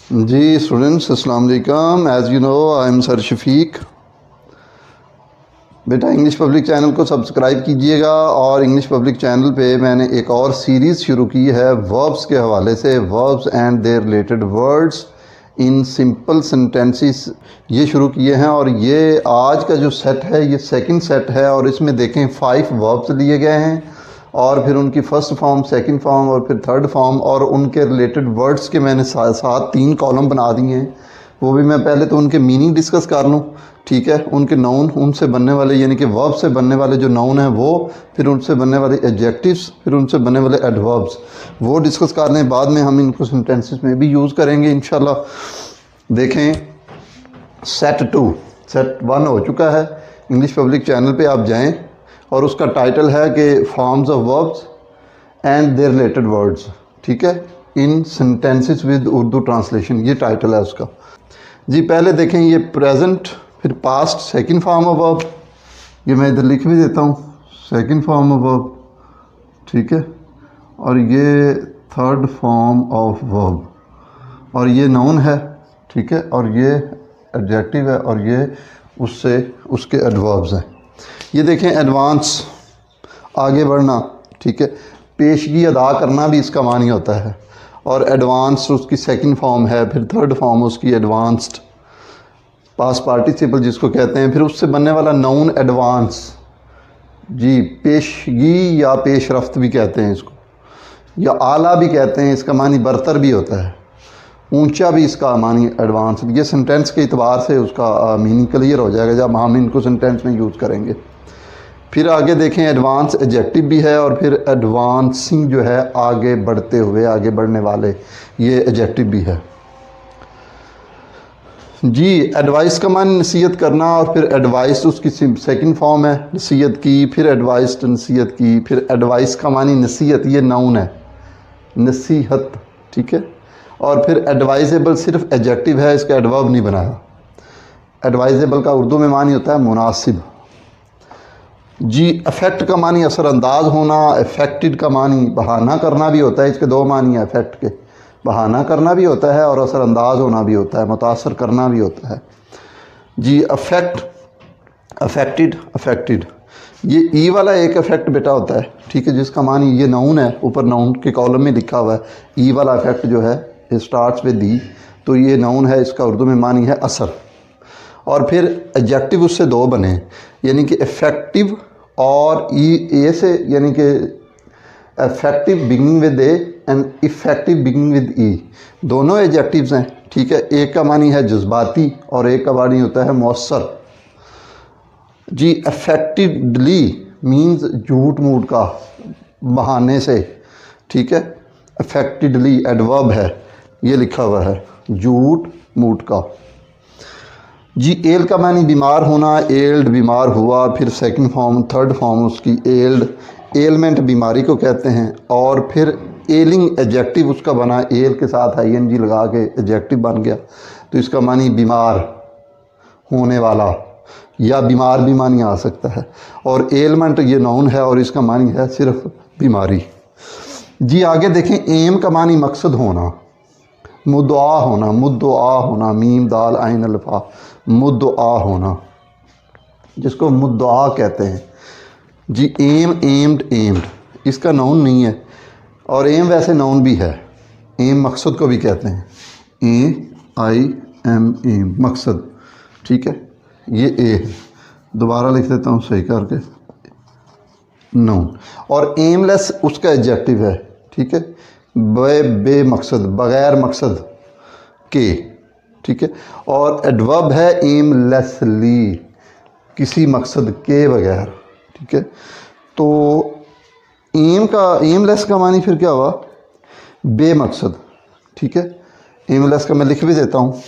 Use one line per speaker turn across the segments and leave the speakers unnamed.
जी students, अस्सलाम वालेकुम। As you know I am sir Shafiq. बेटा इंग्लिश पब्लिक चैनल को सब्सक्राइब कीजिएगा। और इंग्लिश पब्लिक चैनल पे मैंने एक और सीरीज़ शुरू की है वर्ब्स के हवाले से, verbs and their related words in simple sentences ये शुरू किए हैं। और ये आज का जो सेट है ये सेकंड सेट है। और इसमें देखें 5 वर्ब्स लिए गए हैं और फिर उनकी फ़र्स्ट फॉर्म, सेकंड फॉर्म और फिर थर्ड फॉर्म, और उनके रिलेटेड वर्ड्स के मैंने साथ 3 कॉलम बना दिए हैं। वो भी मैं पहले तो उनके मीनिंग डिस्कस कर लूँ, ठीक है। उनके नाउन, उनसे बनने वाले यानी कि वर्ब से बनने वाले जो नाउन हैं वो, फिर उनसे बनने वाले एडजेक्टिव्स, फिर उनसे बनने वाले एडवर्ब्स, वो डिस्कस करने बाद में हम इनको सेंटेंसेस में भी यूज़ करेंगे इंशाल्लाह। देखें सेट 1 हो चुका है। इंग्लिश पब्लिक चैनल पे आप जाएं और उसका टाइटल है कि forms of verbs and their related words, ठीक है, in sentences with Urdu translation, ये टाइटल है उसका। जी पहले देखें ये प्रेजेंट, फिर past second form of verb, ये मैं इधर लिख भी देता हूँ, सेकंड फॉर्म ऑफ वर्ब, ठीक है। और ये थर्ड फॉर्म ऑफ वर्ब, और ये नाउन है, ठीक है, और ये एडजेक्टिव है, और ये उससे उसके एडवर्ब्स हैं। ये देखें एडवांस, आगे बढ़ना, ठीक है, पेशगी अदा करना भी इसका मानी होता है। और एडवांस उसकी सेकंड फॉर्म है, फिर थर्ड फॉर्म उसकी एडवांस्ड, पास्ट पार्टिसिपल जिसको कहते हैं। फिर उससे बनने वाला नाउन एडवांस, जी पेशगी या पेशरफ्त भी कहते हैं इसको, या आला भी कहते हैं। इसका मानी बरतर भी होता है, ऊंचा भी इसका मानी एडवांस। ये सेंटेंस के इतबार से उसका मीनिंग क्लियर हो जाएगा जब हम इनको सेंटेंस में यूज़ करेंगे। फिर आगे देखें एडवांस एडजेक्टिव भी है, और फिर एडवांसिंग जो है आगे बढ़ते हुए, आगे बढ़ने वाले, ये एडजेक्टिव भी है। जी एडवाइस का मान नसीहत करना, और फिर एडवाइस उसकी सेकंड फॉर्म है नसीहत की, फिर एडवाइस्ड नसीहत की, फिर एडवाइस का मानी नसीहत, ये नाउन है नसीहत, ठीक है। और फिर एडवाइजेबल सिर्फ एडजेक्टिव है, इसका एडवर्ब नहीं बनाया। एडवाइजेबल का उर्दू में मानी होता है मुनासिब। जी अफेक्ट का मानी असरअंदाज होना, अफेक्टेड का मानी बहाना करना भी होता है। इसके 2 मानी है अफेक्ट के, बहाना करना भी होता है और असरअंदाज होना भी होता है, मुतासर करना भी होता है। जी अफेक्ट, अफेक्टेड, अफेक्टेड, ये ई वाला एक अफेक्ट बेटा होता है, ठीक है, जिसका मानी ये नाउन है, ऊपर नाउन के कॉलम में लिखा हुआ है ई वाला अफेक्ट जो है, ये स्टार्ट्स विद ई, तो ये नाउन है, इसका उर्दू में मानी है असर। और फिर एडजेक्टिव उससे 2 बने, यानी कि इफ़ेक्टिव और ए से, यानी कि effective beginning with A and effective beginning with E, दोनों एडजेक्टिव्स हैं, ठीक है। एक का मानी है जज्बाती और एक का मानी होता है मौसर। जी इफ़ेक्टिवली मीन्स झूठ मूठ का, बहाने से, ठीक है। इफ़ेक्टिवली एडवर्ब है, ये लिखा हुआ है, झूठ मूठ का। जी एल का मानी बीमार होना, एल्ड बीमार हुआ, फिर सेकंड फॉर्म, थर्ड फॉर्म उसकी एल्ड, एलमेंट बीमारी को कहते हैं। और फिर एलिंग एडजेक्टिव उसका बना, एल के साथ ING लगा के एडजेक्टिव बन गया, तो इसका मानी बीमार होने वाला, या बीमार भी मानी आ सकता है। और एलमेंट ये नाउन है और इसका मानी है सिर्फ बीमारी। जी आगे देखें एम का मानी मकसद होना, मुद्दआ होना, मुद्दआ होना, मीम दाल आइन अल्फा, मुद्दआ होना, जिसको मुद्दआ कहते हैं। जी एम, एम्ड, एम्ड, इसका नाउन नहीं है, और एम वैसे नाउन भी है, एम मकसद को भी कहते हैं, AIM एम मकसद, ठीक है। ये ए है, दोबारा लिख देता हूँ सही करके, नाउन। और एमलेस उसका एडजेक्टिव है, ठीक है, बेमकसद, बग़ैर मकसद के, ठीक है। और एडवर्ब है एमलेसली, किसी मकसद के बगैर, ठीक है। तो एम का, एमलेस का मानी फिर क्या हुआ, बेमकसद, ठीक है। एमलेस का मैं लिख भी देता हूँ,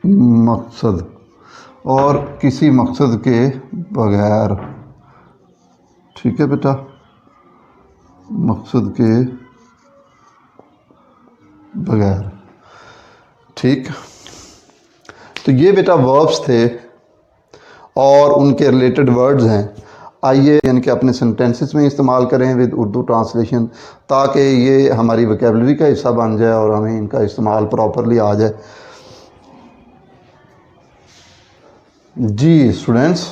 बेमकसद और किसी मकसद के बगैर, ठीक है बेटा, मकसद के बगैर, ठीक। तो ये बेटा वर्ब्स थे और उनके रिलेटेड वर्ड्स हैं। आइए यानी कि अपने सेंटेंसेस में इस्तेमाल करें विद उर्दू ट्रांसलेशन, ताकि ये हमारी वोकेबलरी का हिस्सा बन जाए और हमें इनका इस्तेमाल प्रॉपरली आ जाए। जी स्टूडेंट्स,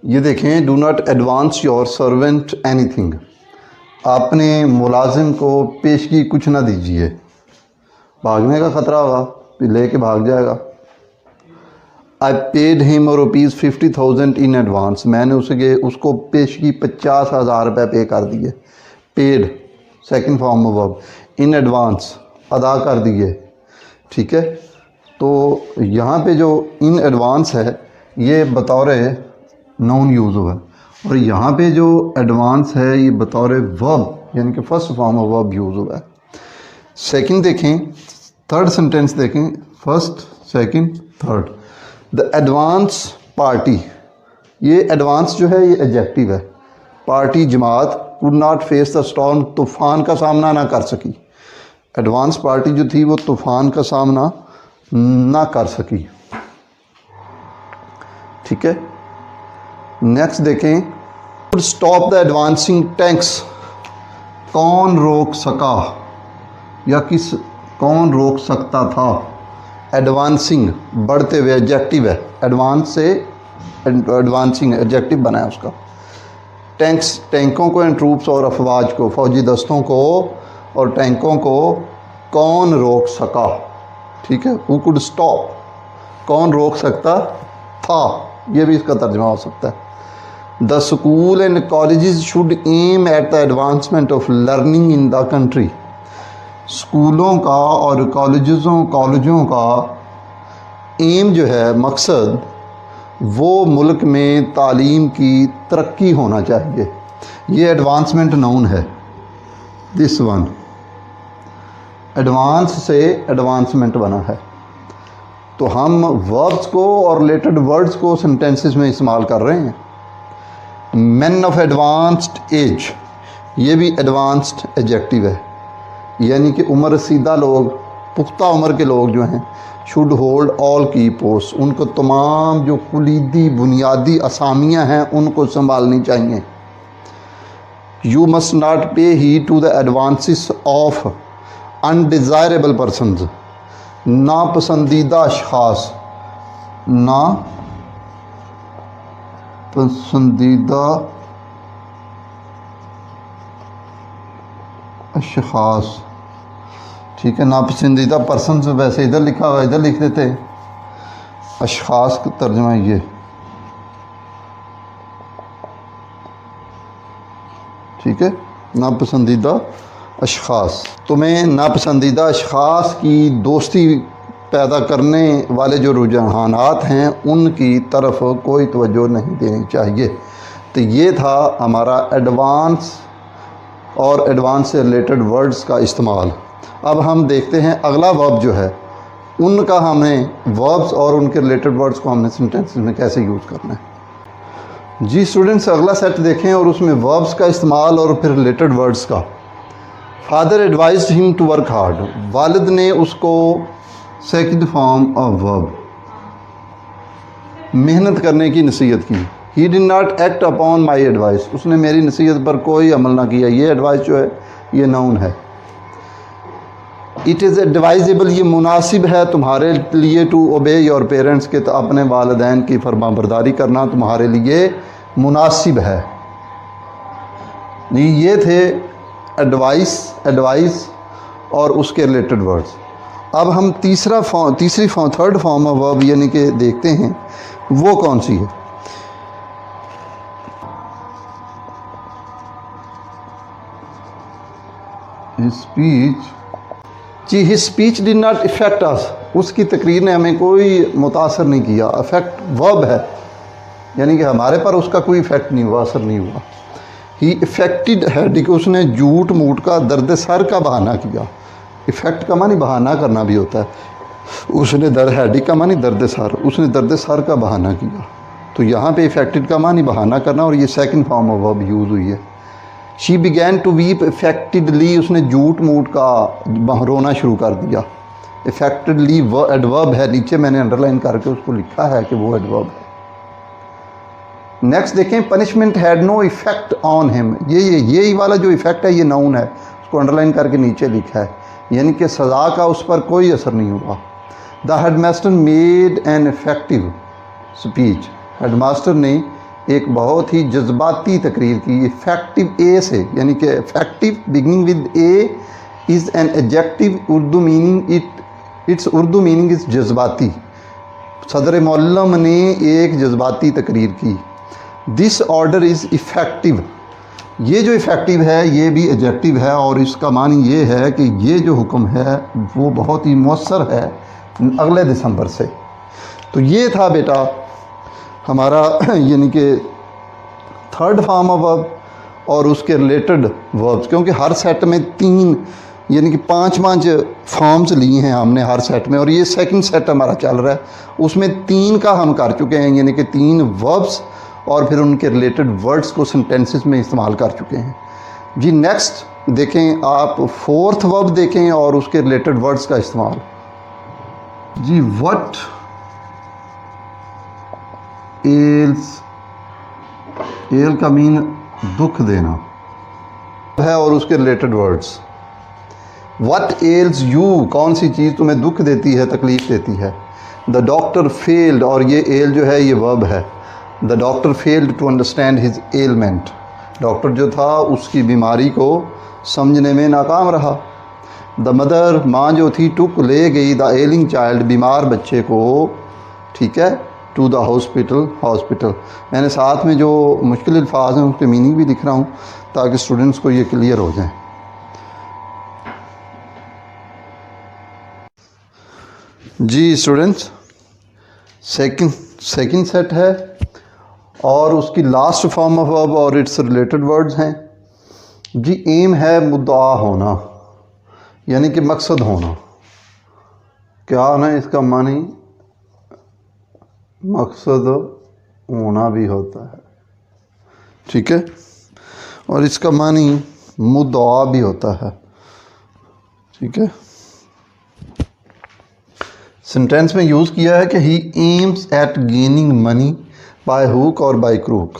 ये देखें, do not advance your servant anything. आपने मुलाजिम को पेशगी कुछ ना दीजिए, भागने का ख़तरा होगा, लेके भाग जाएगा। I paid him ₹50,000 in advance. मैंने उसको पेशगी 50,000 रुपये पे कर दिए। Paid second form of verb, in advance अदा कर दिए। ठीक है, तो यहाँ पे जो इन एडवांस है ये बतौर नाउन यूज़ हुआ है, और यहाँ पे जो एडवांस है ये बतौर वर्ब यानी कि first form of verb use हुआ है। सेकंड देखें, थर्ड सेंटेंस देखें, first second third. The advance party, ये एडवांस जो है ये एडजेक्टिव है। Party Jamaat could not face the storm, तूफ़ान का सामना ना कर सकी। एडवांस पार्टी जो थी वो तूफ़ान का सामना ना कर सकी। ठीक है, नेक्स्ट देखें, could stop the advancing tanks. कौन रोक सका या कौन रोक सकता था। एडवांसिंग बढ़ते हुए एडजेक्टिव है, एडवांस से एडवांसिंग एडजेक्टिव बना है उसका। टैंक्स, टैंकों को, एंड ट्रूप्स और अफवाज को, फौजी दस्तों को और टैंकों को कौन रोक सका। ठीक है, हु कुड स्टॉप, कौन रोक सकता था, ये भी इसका तर्जुमा हो सकता है। The school and colleges should aim at the advancement of learning in the country. स्कूलों का और कॉलेजों का एम जो है, मकसद, वो मुल्क में तालीम की तरक्की होना चाहिए। ये एडवांसमेंट नाउन है, दिस वन एडवांस से एडवांसमेंट बना है। तो हम वर्ब्स को और रिलेटेड वर्ड्स को सेंटेंसेस में इस्तेमाल कर रहे हैं। मैन ऑफ एडवांस्ड एज, ये भी एडवांस्ड एडजेक्टिव है, यानी कि उम्र रसीदा लोग, पुख्ता उम्र के लोग जो हैं, शुड होल्ड ऑल की पोस्ट, उनको तमाम जो कुलीदी बुनियादी असामियाँ हैं उनको संभालनी चाहिए। You must not pay heed to the advances of undesirable persons. नापसंदीदा अशख़ास, नापसंदीदा अशख़ास। ठीक है, नापसंदीदा पर्सन से वैसे इधर लिखा हुआ, इधर लिख देते, अशख़ास का तर्जुमा ये। ठीक है, नापसंदीदा अशख़ास। तुम्हें नापसंदीदा अशख़ास की दोस्ती पैदा करने वाले जो रुझानात हैं उनकी तरफ कोई तवज्जो नहीं देनी चाहिए। तो ये था हमारा एडवांस और एडवांस से रिलेटेड वर्ड्स का इस्तेमाल। अब हम देखते हैं अगला वर्ब जो है, उनका हमें वर्ब्स और उनके रिलेटेड वर्ड्स को हमने सेंटेंसेस में कैसे यूज़ करना है। जी स्टूडेंट्स, अगला सेट देखें और उसमें वर्ब्स का इस्तेमाल और फिर रिलेटेड वर्ड्स का। Father advised him to work hard, वालिद ने उसको, सेकंड फॉर्म ऑफ वर्ब, मेहनत करने की नसीहत की। He did not act upon my advice, उसने मेरी नसीहत पर कोई अमल ना किया। ये एडवाइस जो है ये नाउन है। इट इज़ एडवाइजेबल, ये मुनासिब है तुम्हारे लिए, टू ओबे योर पेरेंट्स के, तो अपने वालिदैन की फरमाबरदारी करना तुम्हारे लिए मुनासिब है। ये थे एडवाइस और उसके रिलेटेड वर्ड्स। अब हम थर्ड फॉर्म ऑफ वर्ब यानी कि देखते हैं वो कौन सी है। His speech did not affect us, उसकी तकरीर ने हमें कोई मुतासर नहीं किया। अफेक्ट वर्ब है, यानी कि हमारे पर उसका कोई इफेक्ट नहीं हुआ, असर नहीं हुआ। ही इफेक्टेड है कि उसने झूठ मूठ का, दर्द सर का बहाना किया। इफेक्ट का मानी बहाना करना भी होता है। उसने हेडिक का मानी दर्द सर, उसने दर्द सर का बहाना किया। तो यहाँ पे इफेक्टेड का मानी बहाना करना, और ये second form of verb use हुई है। शी बिगैन टू वीप इफेक्टेडली, उसने झूठ मूठ का रोना शुरू कर दिया। इफेक्टेडली वो एडवर्ब है, नीचे मैंने अंडरलाइन करके उसको लिखा है कि वो एडवर्ब है। नेक्स्ट देखें, punishment had no effect on him. ये वाला जो इफ़ेक्ट है ये नाउन है, उसको अंडरलाइन करके नीचे लिखा है, यानी कि सज़ा का उस पर कोई असर नहीं हुआ। The headmaster made an effective speech. Headmaster ने एक बहुत ही जज्बाती तकरीर की। इफ़ेक्टिव ए से, यानी कि effective beginning with A is an adjective, Urdu meaning its Urdu meaning is जज्बाती। सदर मौल्लम ने एक जज्बाती तकरीर की। This order is effective. ये जो इफ़ेक्टिव है ये भी एडजेक्टिव है और इसका मानी ये है कि ये जो हुक्म है वो बहुत ही मौसर है अगले दिसंबर से। तो ये था बेटा हमारा यानी कि थर्ड फॉर्म ऑफ वर्ब और उसके रिलेटेड वर्ब्स, क्योंकि हर सेट में 3 यानी कि 5 फॉर्म्स लिए हैं हमने हर सेट में, और ये सेकंड सेट हमारा चल रहा है, उसमें 3 का हम कर चुके हैं, यानी कि 3 वर्ब्स और फिर उनके रिलेटेड वर्ड्स को सेंटेंसेस में इस्तेमाल कर चुके हैं जी। नेक्स्ट देखें आप, फोर्थ वर्ब देखें और उसके रिलेटेड वर्ड्स का इस्तेमाल जी। व्हाट एल्स, एल का मीन दुख देना है और उसके related words. What else you, कौन सी चीज़ तुम्हें दुख देती है, तकलीफ़ देती है। द डॉक्टर फेल्ड, और ये एल जो है ये वर्ब है। The doctor failed to understand his ailment. Doctor जो था उसकी बीमारी को समझने में नाकाम रहा। द मदर, माँ जो थी, टुक ले गई द एलिंग चाइल्ड, बीमार बच्चे को, ठीक है, टू द हॉस्पिटल। मैंने साथ में जो मुश्किल अल्फाज हैं उसके मीनिंग भी लिख रहा हूँ ताकि स्टूडेंट्स को ये क्लियर हो जाए। जी स्टूडेंट्स, सेकंड सेट है और उसकी लास्ट फॉर्म ऑफ वर्ब और इट्स रिलेटेड वर्ड्स हैं जी। एम है मुद्दा होना, यानी कि मकसद होना। क्या होना है इसका मानी, मकसद होना भी होता है, ठीक है, और इसका मानी मुद्दा भी होता है, ठीक है। सेंटेंस में यूज़ किया है कि he aims at gaining money by hook और बाय क्रूक।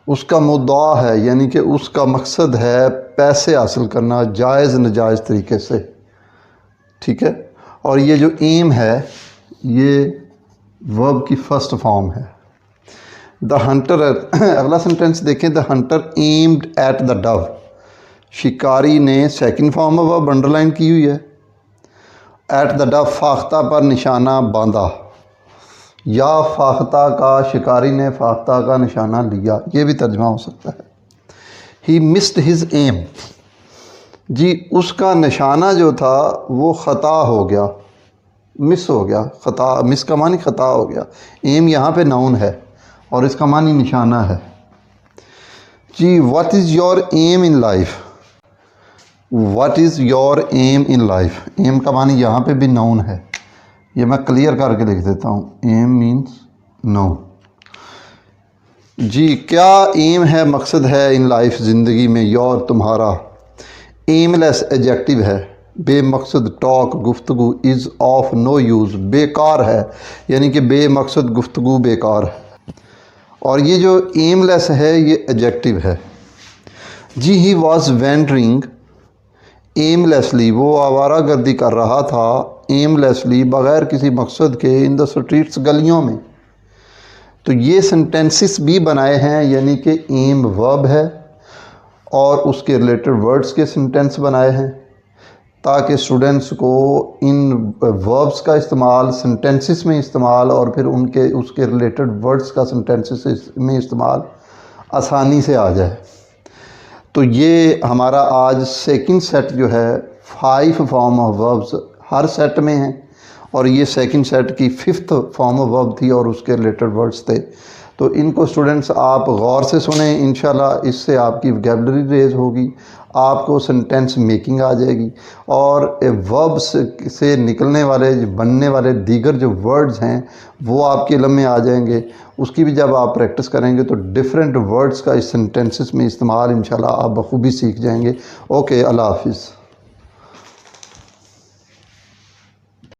उसका मुद्दा है, यानी कि उसका मकसद है पैसे हासिल करना जायज़ नजायज़ तरीके से, ठीक है। और ये जो एम है ये वर्ब की फर्स्ट फॉर्म है। द हंटर, अगला सेंटेंस देखें, the Hunter aimed at the Dove. शिकारी ने, second form of verb underline की हुई है। एट द डव, फाख्ता पर निशाना बांधा, या फाख्ता का, शिकारी ने फाख्ता का निशाना लिया, ये भी तर्जमा हो सकता है। ही मिस्ड हिज एम जी, उसका निशाना जो था वो ख़ता हो गया, मिस हो गया। ख़ता, मिस का मानी ख़ता हो गया। एम यहाँ पे नाउन है और इसका मानी निशाना है जी। What is your aim in life, what is your aim in life. Aim का मानी यहाँ पे भी नाउन है, ये मैं क्लियर करके लिख देता हूँ। एम मीन्स नाउन जी। क्या एम है, मकसद है इन लाइफ, ज़िंदगी में, योर तुम्हारा। एमलेस एडजेक्टिव है, बेमकसद टॉक गुफ्तगू, इज़ ऑफ नो यूज़, बेकार है, यानी कि बेमकसद गुफ्तगू बेकार है। और ये जो एमलेस है ये एडजेक्टिव है जी। ही वॉज वेंडरिंग एमलेसली, वो आवारा गर्दी कर रहा था एमलेसली, बग़ैर किसी मकसद के, इन द स्ट्रीट्स, गलियों में। तो ये सेंटेंसेस भी बनाए हैं, यानी कि एम वर्ब है और उसके रिलेटेड वर्ड्स के सेंटेंस बनाए हैं ताकि स्टूडेंट्स को इन वर्ब्स का इस्तेमाल सेंटेंसेस में इस्तेमाल और फिर उसके रिलेटेड वर्ड्स का सेंटेंसेस में इस्तेमाल आसानी से आ जाए। तो ये हमारा आज सेकंड सेट जो है 5 form of verbs her set में हैं और ये सेकंड सेट की 5th फॉर्म ऑफ वर्ब थी और उसके रिलेटेड वर्ड्स थे। तो इनको स्टूडेंट्स आप गौर से सुने, इंशाल्लाह इससे आपकी वोकैबुलरी रेज होगी, आपको सेंटेंस मेकिंग आ जाएगी और वर्ब्स से निकलने वाले बनने वाले दीगर जो वर्ड्स हैं वो आपके इल्म में आ जाएंगे। उसकी भी जब आप प्रैक्टिस करेंगे तो डिफरेंट वर्ड्स का इस सेंटेंसेस में इस्तेमाल इंशाल्लाह आप बखूबी सीख जाएंगे। ओके, अल्लाह हाफिज़।